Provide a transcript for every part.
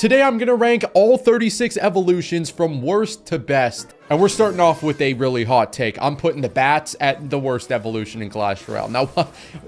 Today I'm going to rank all 36 evolutions from worst to best. And we're starting off with a really hot take. I'm putting the bats at the worst evolution in Clash Royale. Now,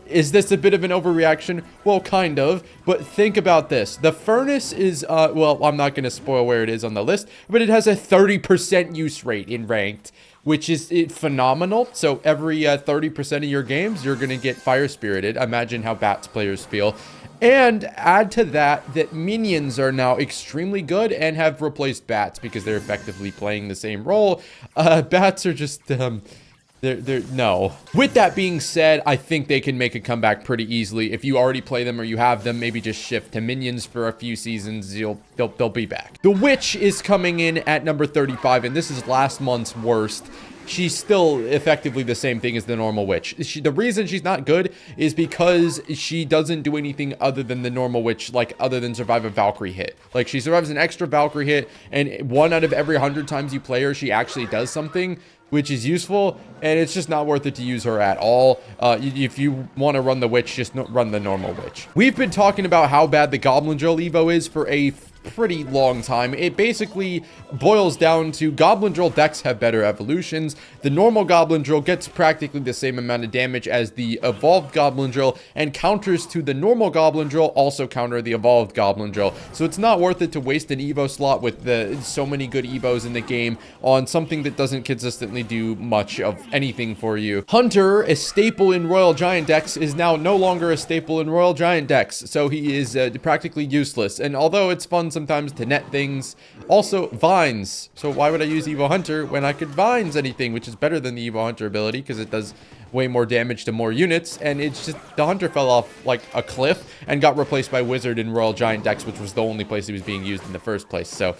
is this a bit of an overreaction? Well, kind of. But think about this. The furnace is, well, I'm not going to spoil where it is on the list, but it has a 30% use rate in ranked, which is phenomenal. So every 30% of your games, you're going to get fire spirited. Imagine how bats players feel. And add to that that minions are now extremely good and have replaced bats because they're effectively playing the same role. Bats are just, no. With that being said, I think they can make a comeback pretty easily. If you already play them or you have them, maybe just shift to minions for a few seasons. They'll be back. The Witch is coming in at number 35, and this is last month's worst. She's still effectively the same thing as the normal witch. The reason she's not good is because she doesn't do anything other than the normal witch, like other than survive a Valkyrie hit. Like she survives an extra Valkyrie hit, and 1 out of every 100 times you play her, she actually does something, which is useful, and it's just not worth it to use her at all. If you want to run the witch, just run the normal witch. We've been talking about how bad the Goblin Drill Evo is for a pretty long time. It basically boils down to Goblin Drill decks have better evolutions. The normal Goblin Drill gets practically the same amount of damage as the evolved Goblin Drill, and counters to the normal Goblin Drill also counter the evolved Goblin Drill. So it's not worth it to waste an Evo slot with so many good Evos in the game on something that doesn't consistently do much of anything for you. Hunter, a staple in Royal Giant decks, is now no longer a staple in Royal Giant decks, so he is practically useless. And although it's fun sometimes to net things, also vines. So why would I use Evo Hunter when I could vines anything, which is better than the Evo Hunter ability because it does way more damage to more units, and it's just the Hunter fell off like a cliff and got replaced by Wizard in Royal Giant decks, which was the only place he was being used in the first place. So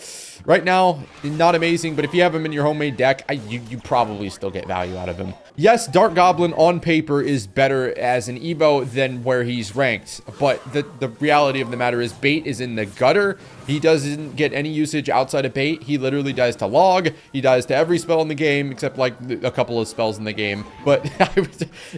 right now, not amazing, but if you have him in your homemade deck, you probably still get value out of him. Yes, Dark Goblin on paper is better as an Evo than where he's ranked, but the reality of the matter is bait is in the gutter. He doesn't get any usage outside of bait. He literally dies to log. He dies to every spell in the game, except like a couple of spells in the game. But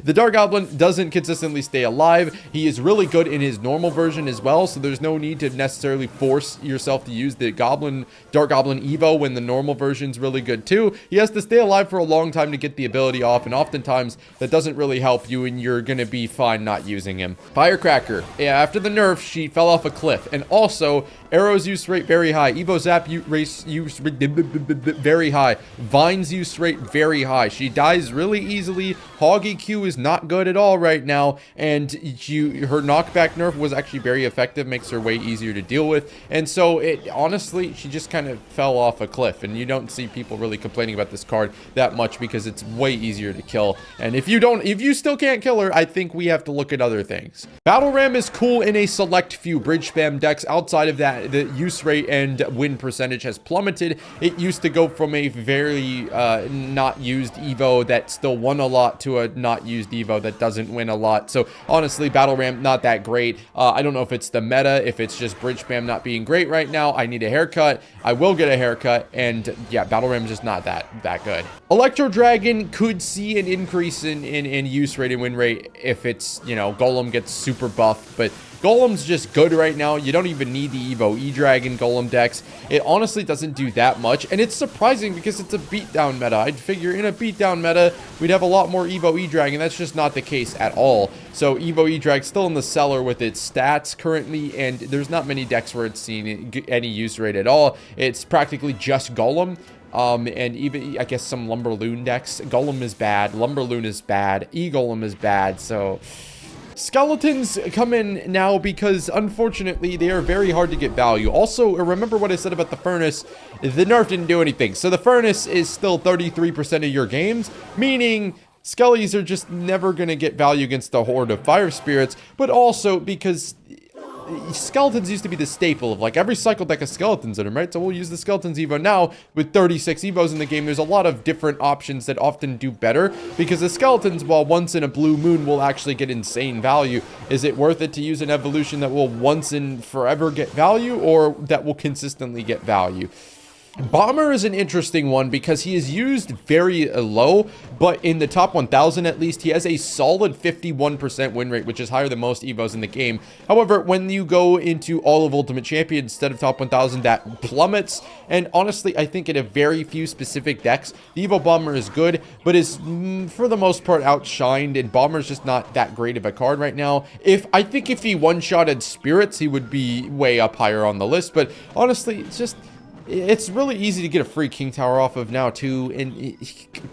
the Dark Goblin doesn't consistently stay alive. He is really good in his normal version as well, so there's no need to necessarily force yourself to use the Dark Goblin Evo when the normal version's really good too. He has to stay alive for a long time to get the ability off, and oftentimes that doesn't really help you, and you're gonna be fine not using him. Firecracker, yeah, after the nerf, she fell off a cliff, and also arrows use rate very high. Evo Zap use rate very high. Vines use rate very high. She dies really easily. Hog EQ is not good at all right now, and her knockback nerf was actually very effective, makes her way easier to deal with, and so honestly, she just kind of fell off a cliff, and you don't see people really complaining about this card that much because it's way easier to kill. And if you still can't kill her, I think we have to look at other things. Battle Ram is cool in a select few bridge spam decks. Outside of that, the use rate and win percentage has plummeted. It used to go from a very not used Evo that still won a lot to a not used Evo that doesn't win a lot. So honestly, Battle Ram not that great. I don't know if it's the meta, if it's just bridge spam not being great right now. I need a haircut. I will get a haircut, and yeah, Battle Ram is just not that good. Electro Dragon could see an increase in use rate and win rate if it's, you know, Golem gets super buffed, but Golem's just good right now. You don't even need the Evo E-Dragon Golem decks. It honestly doesn't do that much, and it's surprising because it's a beatdown meta. I'd figure in a beatdown meta, we'd have a lot more Evo E-Dragon. That's just not the case at all. So Evo E-Drag's still in the cellar with its stats currently, and there's not many decks where it's seen any use rate at all. It's practically just Golem. And even, I guess, some Lumberloon decks. Golem is bad. Lumberloon is bad. E-Golem is bad, so Skeletons come in now because, unfortunately, they are very hard to get value. Also, remember what I said about the Furnace. The nerf didn't do anything. So the Furnace is still 33% of your games, meaning Skellies are just never going to get value against the horde of Fire Spirits, but also because Skeletons used to be the staple of like every cycle deck of Skeletons in them, right? So we'll use the Skeletons Evo now with 36 Evos in the game. There's a lot of different options that often do better because the Skeletons, while once in a blue moon will actually get insane value, is it worth it to use an evolution that will once in forever get value or that will consistently get value? Bomber is an interesting one because he is used very low, but in the top 1,000 at least, he has a solid 51% win rate, which is higher than most Evos in the game. However, when you go into all of Ultimate Champion instead of top 1,000, that plummets. And honestly, I think in a very few specific decks, the Evo Bomber is good, but is for the most part outshined, and Bomber is just not that great of a card right now. I think if he one-shotted Spirits, he would be way up higher on the list, but honestly, it's really easy to get a free King Tower off of now, too. And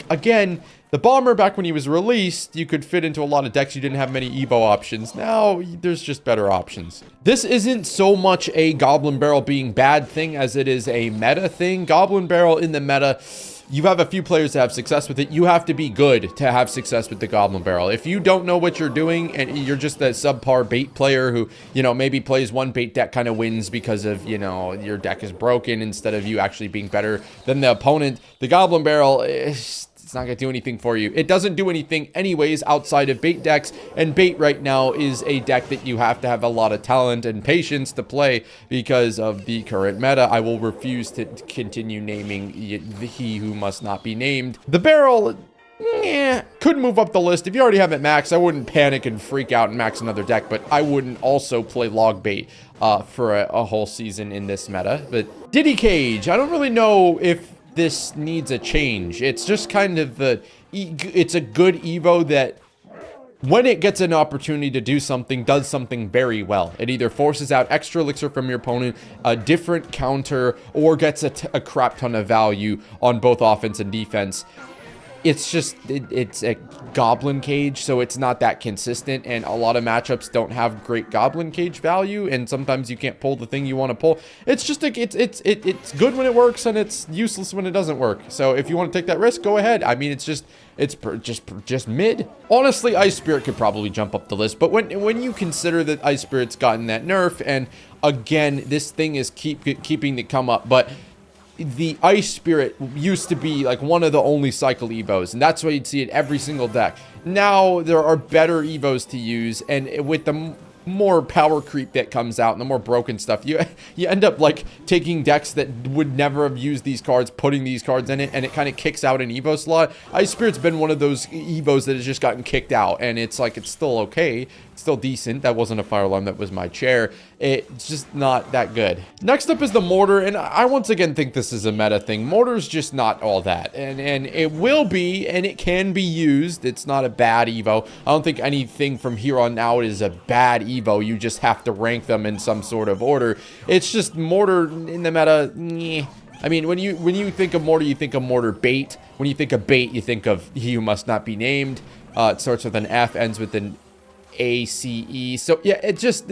again, the Bomber, back when he was released, you could fit into a lot of decks. You didn't have many Evo options. Now, there's just better options. This isn't so much a Goblin Barrel being bad thing as it is a meta thing. Goblin Barrel in the meta, you have a few players that have success with it. You have to be good to have success with the Goblin Barrel. If you don't know what you're doing and you're just a subpar bait player who, you know, maybe plays one bait deck, kind of wins because of, you know, your deck is broken instead of you actually being better than the opponent, the Goblin Barrel it's not going to do anything for you. It doesn't do anything anyways outside of bait decks, and bait right now is a deck that you have to have a lot of talent and patience to play because of the current meta. I will refuse to continue naming he who must not be named. The barrel, could move up the list. If you already have it maxed, I wouldn't panic and freak out and max another deck, but I wouldn't also play log bait for a whole season in this meta. But Diddy Cage, I don't really know if this needs a change. It's just kind of it's a good Evo that when it gets an opportunity to do something, does something very well. It either forces out extra elixir from your opponent, a different counter, or gets a crap ton of value on both offense and defense. It's just, it's a Goblin Cage, so it's not that consistent, and a lot of matchups don't have great Goblin Cage value, and sometimes you can't pull the thing you want to pull. It's just, it's good when it works, and it's useless when it doesn't work. So if you want to take that risk, go ahead. I mean, it's just mid. Honestly, Ice Spirit could probably jump up the list, but when you consider that Ice Spirit's gotten that nerf, and again, this thing is keeping to come up, but the Ice Spirit used to be like one of the only cycle Evos, and that's why you'd see it every single deck. Now there are better Evos to use, and with the more power creep that comes out and the more broken stuff, you end up like taking decks that would never have used these cards, putting these cards in it, and it kind of kicks out an Evo slot. Ice Spirit's been one of those Evos that has just gotten kicked out, and it's like, it's still okay, it's still decent. That wasn't a fire alarm, that was my chair. It's just not that good. Next up is the Mortar, and I once again think this is a meta thing. Mortar's just not all that, and it will be, and it can be used. It's not a bad Evo. I don't think anything from here on out is a bad Evo. You just have to rank them in some sort of order. It's just Mortar in the meta, I mean, when you think of Mortar, you think of Mortar bait. When you think of bait, you think of he who must not be named. It starts with an F, ends with an ACE. So yeah, it just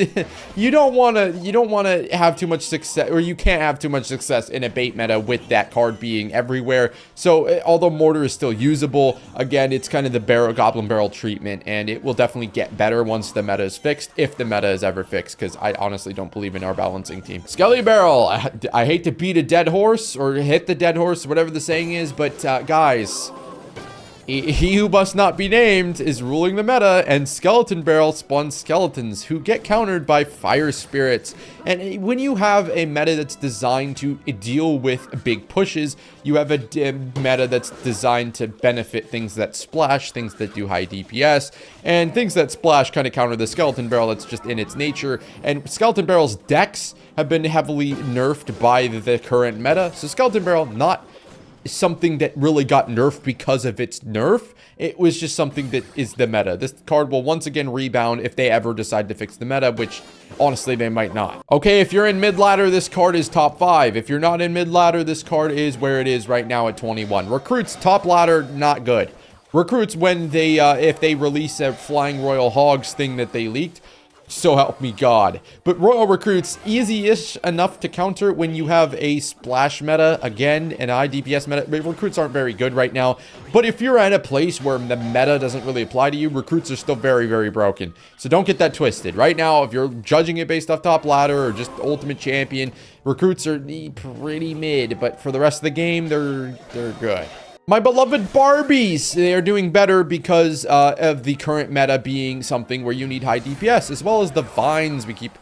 you don't want to have too much success, or you can't have too much success in a bait meta with that card being everywhere. So although Mortar is still usable, again, it's kind of the Goblin Barrel treatment, and it will definitely get better once the meta is fixed, if the meta is ever fixed, because I honestly don't believe in our balancing team. Skelly Barrel, I hate to beat a dead horse or hit the dead horse, whatever the saying is, but guys, he who must not be named is ruling the meta, and Skeleton Barrel spawns skeletons who get countered by fire spirits. And when you have a meta that's designed to deal with big pushes, you have a meta that's designed to benefit things that splash, things that do high DPS, and things that splash kind of counter the Skeleton Barrel. That's just in its nature. And Skeleton Barrel's decks have been heavily nerfed by the current meta, so Skeleton Barrel not something that really got nerfed because of its nerf. It was just something that is the meta. This card will once again rebound if they ever decide to fix the meta, which honestly they might not. Okay, if you're in mid ladder, this card is top 5. If you're not in mid ladder, this card is where it is right now at 21. Recruits, top ladder, not good. Recruits, when they if they release a Flying Royal Hogs thing that they leaked, so help me God. But Royal Recruits, easy-ish enough to counter when you have a splash meta, again, an IDPS meta. Recruits aren't very good right now, but if you're at a place where the meta doesn't really apply to you, Recruits are still very, very broken. So don't get that twisted. Right now, if you're judging it based off top ladder or just Ultimate Champion, Recruits are pretty mid, but for the rest of the game, they're good. My beloved Barbies, they are doing better because of the current meta being something where you need high DPS, as well as the Vines. We keep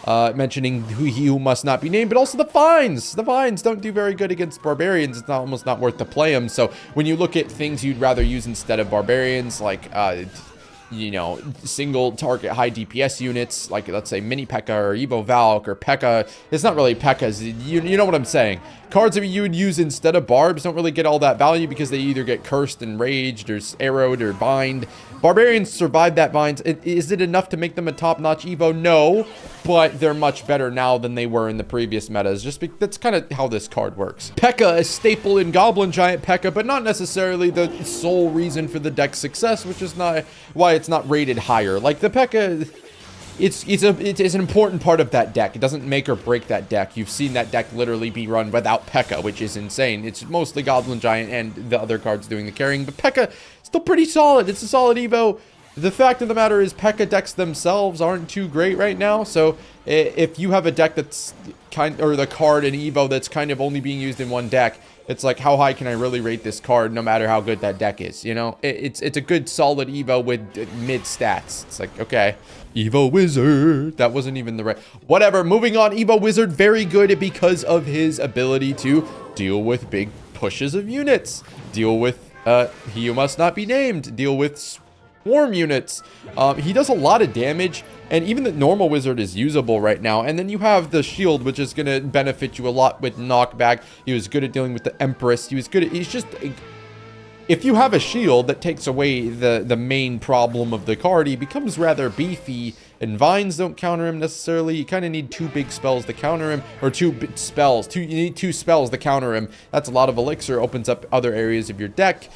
mentioning he who must not be named, but also the vines. The vines don't do very good against barbarians. It's almost not worth to play them. So when you look at things you'd rather use instead of barbarians, like you know, single target high DPS units, like let's say mini Pekka or Evo Valk or Pekka. It's not really Pekkas, you know what I'm saying. Cards that you would use instead of barbs don't really get all that value because they either get cursed and raged or arrowed or bind. Barbarians survive that binds. Is it enough to make them a top-notch Evo? No, but they're much better now than they were in the previous metas. That's kind of how this card works. Pekka, a staple in Goblin Giant Pekka, but not necessarily the sole reason for the deck's success, which is not why it's not rated higher. Like the Pekka, it's an important part of that deck. It doesn't make or break that deck. You've seen that deck literally be run without Pekka, which is insane. It's mostly Goblin Giant and the other cards doing the carrying, but Pekka still pretty solid. It's a solid Evo. The fact of the matter is Pekka decks themselves aren't too great right now. So if you have a deck that's or the card in Evo that's kind of only being used in one deck, it's like, how high can I really rate this card no matter how good that deck is? You know, it's a good solid Evo with mid stats. It's like, okay, Evo Wizard. That wasn't even the right, whatever. Moving on, Evo Wizard, very good because of his ability to deal with big pushes of units, deal with he who must not be named, deal with swarm units. He does a lot of damage, and even the normal wizard is usable right now. And then you have the shield, which is going to benefit you a lot with knockback. He was good at dealing with the Empress. He was good at, he's just, if you have a shield that takes away the main problem of the card, he becomes rather beefy, and vines don't counter him necessarily. You kind of need two big spells to counter him, or you need two spells to counter him. That's a lot of elixir, opens up other areas of your deck.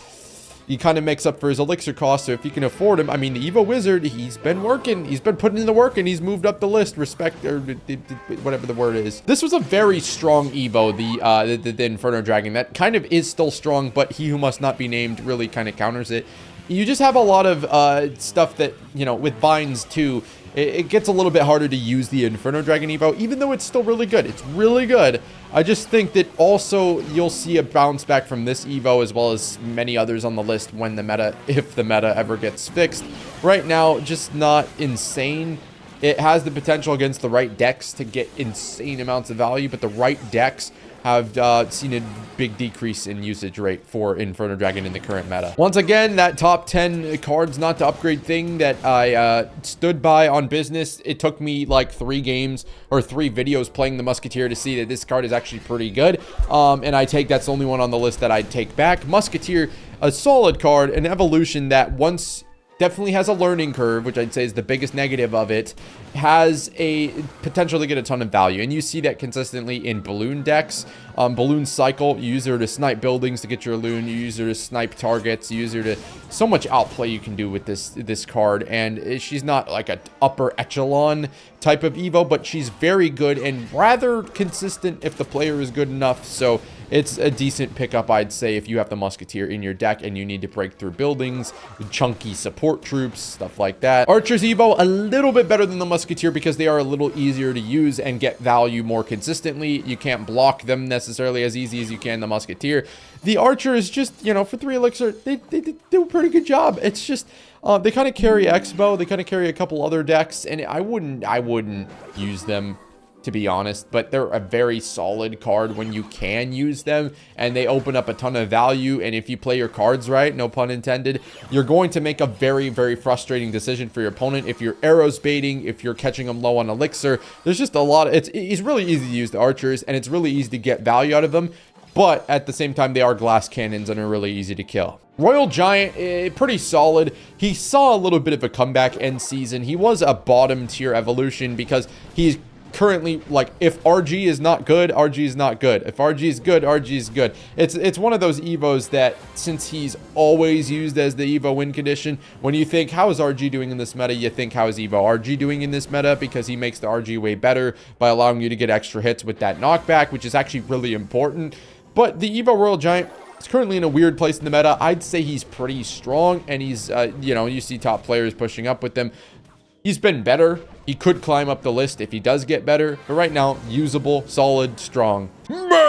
He kind of makes up for his elixir cost, so if you can afford him, I mean, the Evo Wizard, he's been working, he's been putting in the work, and he's moved up the list, respect, or whatever the word is. This was a very strong Evo, the Inferno Dragon, that kind of is still strong, but he who must not be named really kind of counters it. You just have a lot of stuff that, you know, with vines too, it gets a little bit harder to use the Inferno Dragon Evo, even though it's still really good. It's really good. I just think that also you'll see a bounce back from this Evo as well as many others on the list when the meta, if the meta ever gets fixed. Right now, just not insane. It has the potential against the right decks to get insane amounts of value, but the right decks have seen a big decrease in usage rate for Inferno Dragon in the current meta. Once again, that top 10 cards not to upgrade thing that I stood by on business. It took me like 3 games or 3 videos playing the Musketeer to see that this card is actually pretty good. And I take that's the only one on the list that I'd take back. Musketeer, a solid card, an evolution that once definitely has a learning curve, which I'd say is the biggest negative of it, has a potential to get a ton of value. And you see that consistently in balloon decks. Balloon cycle, you use her to snipe buildings to get your balloon, you use her to snipe targets, you use her to, so much outplay you can do with this card. And she's not like an upper echelon type of Evo, but she's very good and rather consistent if the player is good enough. So it's a decent pickup, I'd say, if you have the Musketeer in your deck and you need to break through buildings, chunky support troops, stuff like that. Archers Evo, a little bit better than the Musketeer because they are a little easier to use and get value more consistently. You can't block them necessarily as easy as you can the Musketeer. The Archer is just, you know, for 3 elixir, they do a pretty good job. It's just, they kind of carry Expo, they kind of carry a couple other decks, and I wouldn't use them, to be honest, but they're a very solid card when you can use them, and they open up a ton of value. And if you play your cards right, no pun intended, you're going to make a very, very frustrating decision for your opponent. If you're arrows baiting, if you're catching them low on elixir, there's just a lot of, it's really easy to use the Archers, and it's really easy to get value out of them. But at the same time, they are glass cannons and are really easy to kill. Royal Giant, pretty solid. He saw a little bit of a comeback end season. He was a bottom tier evolution because he's currently, like, if RG is not good, RG is not good. If RG is good, RG is good. It's one of those Evos that, since he's always used as the Evo win condition, when you think, how is RG doing in this meta, you think, how is Evo RG doing in this meta? Because he makes the RG way better by allowing you to get extra hits with that knockback, which is actually really important. But the Evo Royal Giant is currently in a weird place in the meta. I'd say he's pretty strong, and he's, you know, you see top players pushing up with him. He's been better. He could climb up the list if he does get better. But right now, usable, solid, strong.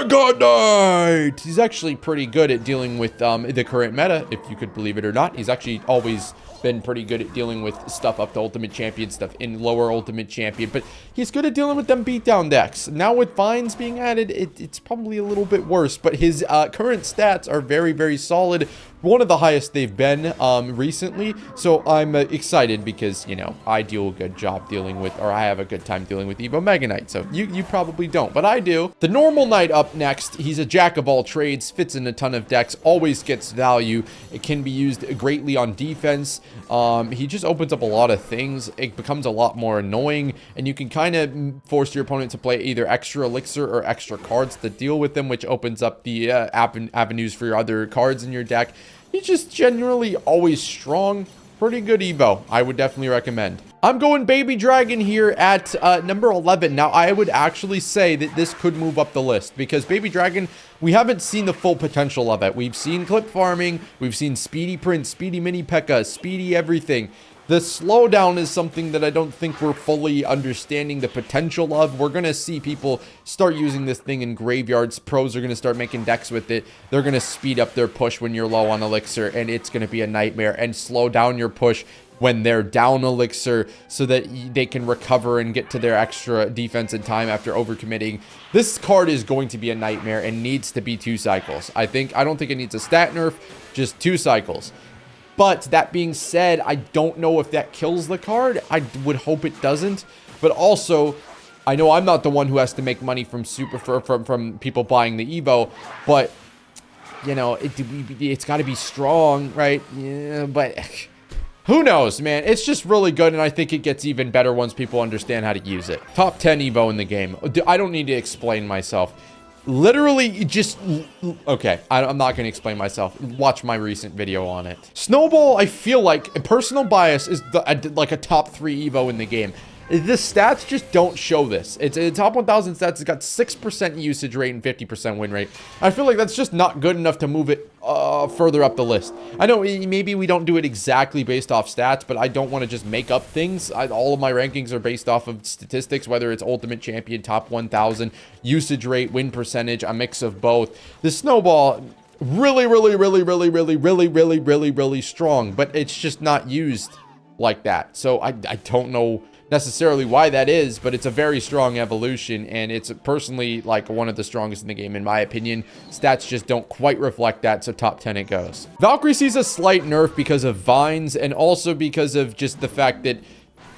Mega Knight! He's actually pretty good at dealing with the current meta, if you could believe it or not. He's actually always been pretty good at dealing with stuff up to Ultimate Champion, stuff in lower Ultimate Champion, but he's good at dealing with them beatdown decks. Now with Vines being added, it's probably a little bit worse, but his current stats are very, very solid. One of the highest they've been recently, so I'm excited because, you know, I do a good job dealing with, or I have a good time dealing with Evo Mega Knight, so you probably don't, but I do. The normal Knight up next. He's a jack of all trades, fits in a ton of decks, always gets value. It can be used greatly on defense. He just opens up a lot of things. It becomes a lot more annoying, and you can kind of force your opponent to play either extra elixir or extra cards to deal with them, which opens up the avenues for your other cards in your deck. He's just generally always strong. Pretty good Evo. I would definitely recommend. I'm going Baby Dragon here at number 11. Now, I would actually say that this could move up the list because Baby Dragon, we haven't seen the full potential of it. We've seen clip farming. We've seen Speedy Prince, Speedy Mini Pekka, Speedy everything. The slowdown is something that I don't think we're fully understanding the potential of. We're going to see people start using this thing in graveyards. Pros are going to start making decks with it. They're going to speed up their push when you're low on elixir, and it's going to be a nightmare, and slow down your push when they're down elixir so that they can recover and get to their extra defense in time after overcommitting. This card is going to be a nightmare and needs to be 2 cycles. I don't think it needs a stat nerf, just 2 cycles. But that being said, I don't know if that kills the card. I would hope it doesn't. But also, I know I'm not the one who has to make money from from people buying the Evo, but you know, it's got to be strong, right? Yeah, but who knows, man? It's just really good, and I think it gets even better once people understand how to use it. Top 10 Evo in the game. I don't need to explain myself. Literally just, okay, I'm not going to explain myself. Watch my recent video on it. Snowball, I feel like, personal bias, is like a top 3 Evo in the game. The stats just don't show this. It's a top 1,000 stats. It's got 6% usage rate and 50% win rate. I feel like that's just not good enough to move it further up the list. I know maybe we don't do it exactly based off stats, but I don't want to just make up things. All of my rankings are based off of statistics, whether it's Ultimate Champion, top 1,000, usage rate, win percentage, a mix of both. The Snowball, really strong, but it's just not used like that. So I don't know necessarily why that is, but it's a very strong evolution, and it's personally like one of the strongest in the game in my opinion. Stats just don't quite reflect that, so top 10 it goes. Valkyrie sees a slight nerf because of Vines, and also because of just the fact that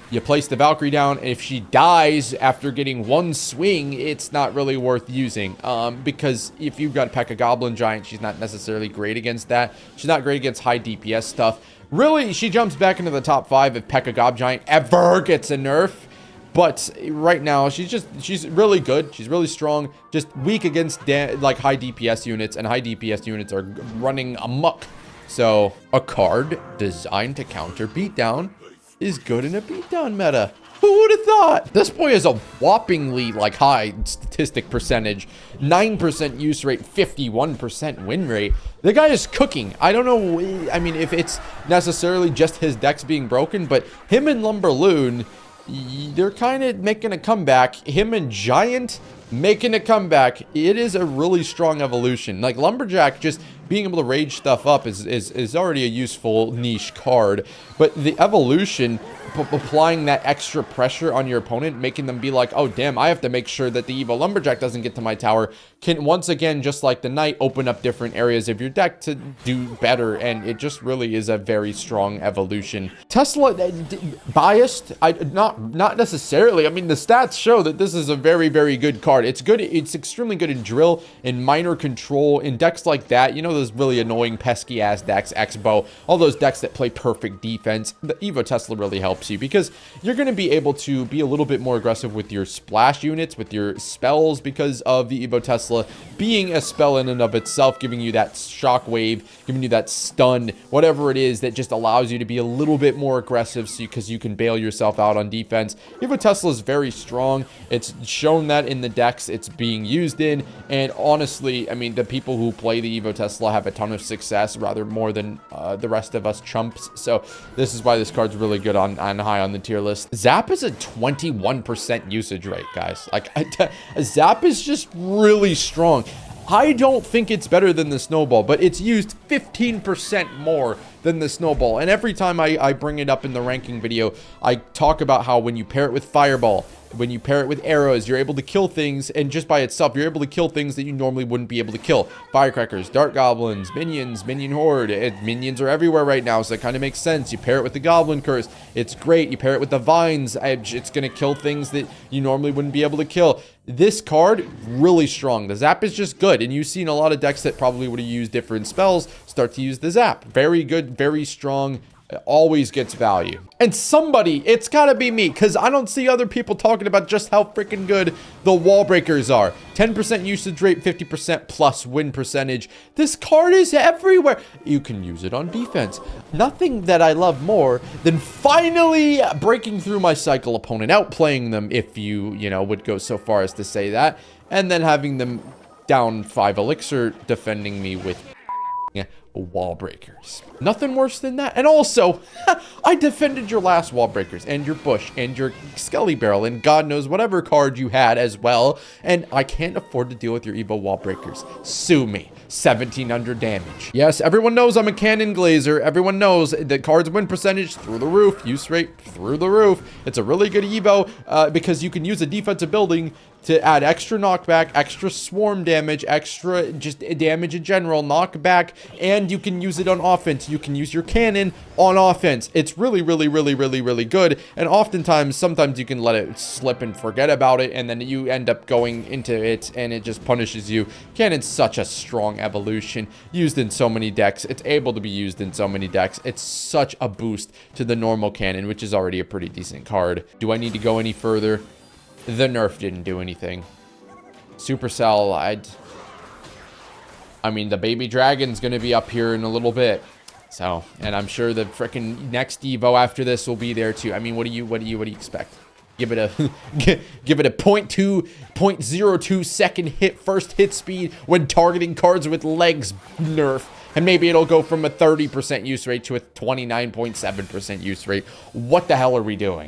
you place the Valkyrie down, and if she dies after getting 1 swing, it's not really worth using. Because if you've got Pekka Goblin Giant, she's not necessarily great against that. She's not great against high DPS stuff. Really, she jumps back into the top 5 if Pekka Gob Giant ever gets a nerf. But right now, she's really good. She's really strong. Just weak against like high DPS units, and high DPS units are running amok. So a card designed to counter beatdown is good in a beatdown meta. Who would have thought? This boy has a whoppingly like high statistic percentage, 9% use rate, 51% win rate. The guy is cooking. I don't know, I mean, if it's necessarily just his decks being broken, but him and Lumberloon, they're kind of making a comeback. Him and Giant making a comeback. It is a really strong evolution. Like Lumberjack, just being able to rage stuff up is already a useful niche card, but the evolution, applying that extra pressure on your opponent, making them be like, oh damn, I have to make sure that the Evo Lumberjack doesn't get to my tower, can once again, just like the Knight, open up different areas of your deck to do better, and it just really is a very strong evolution. Tesla, biased? Not necessarily. I mean, the stats show that this is a very, very good card. It's good. It's extremely good in drill, in minor control, in decks like that. You know, those really annoying pesky ass decks, X-Bow, all those decks that play perfect defense. The Evo Tesla really helps you because you're going to be able to be a little bit more aggressive with your splash units, with your spells, because of the Evo Tesla being a spell in and of itself, giving you that shockwave, giving you that stun, whatever it is that just allows you to be a little bit more aggressive, so because you can bail yourself out on defense. Evo Tesla is very strong. It's shown that in the decks it's being used in, and honestly, I mean, the people who play the Evo Tesla have a ton of success, rather more than the rest of us chumps. So this is why this card's really good on and high on the tier list. Zap is a 21% usage rate, guys. Like, Zap is just really strong. I don't think it's better than the Snowball, but it's used 15% more than the Snowball. And every time I bring it up in the ranking video, I talk about how when you pair it with Fireball, when you pair it with arrows, you're able to kill things, and just by itself, you're able to kill things that you normally wouldn't be able to kill. Firecrackers, Dart Goblins, Minions, Minion Horde. Minions are everywhere right now, so that kind of makes sense. You pair it with the Goblin Curse, it's great. You pair it with the Vines Edge, it's going to kill things that you normally wouldn't be able to kill. This card, really strong. The Zap is just good, and you've seen a lot of decks that probably would have used different spells start to use the Zap. Very good, very strong. It always gets value. And somebody, it's gotta be me, because I don't see other people talking about just how freaking good the Wall Breakers are. 10% usage rate, 50% plus win percentage. This card is everywhere. You can use it on defense. Nothing that I love more than finally breaking through my cycle opponent, outplaying them, if you know, would go so far as to say that, and then having them down 5 elixir defending me with Wall Breakers. Nothing worse than that. And also, I defended your last Wall Breakers and your Bush and your Skelly Barrel and God knows whatever card you had as well. And I can't afford to deal with your Evo Wall Breakers. Sue me. 1700 damage. Yes, everyone knows I'm a cannon glazer. Everyone knows that cards win percentage through the roof, use rate through the roof. It's a really good Evo because you can use a defensive building to add extra knockback, extra swarm damage, extra just damage in general, knockback, and you can use it on offense. You can use your cannon on offense. It's really, really, really, really, really good. And oftentimes, sometimes you can let it slip and forget about it, and then you end up going into it, and it just punishes you. Cannon's such a strong evolution, used in so many decks. It's able to be used in so many decks. It's such a boost to the normal cannon, which is already a pretty decent card. Do I need to go any further? The nerf didn't do anything. Supercell, I mean, the baby dragon's gonna be up here in a little bit. So, and I'm sure the freaking next Evo after this will be there too. I mean, what do you expect? Give it a give it a 0.02 second first hit speed when targeting cards with legs nerf. And maybe it'll go from a 30% use rate to a 29.7% use rate. What the hell are we doing?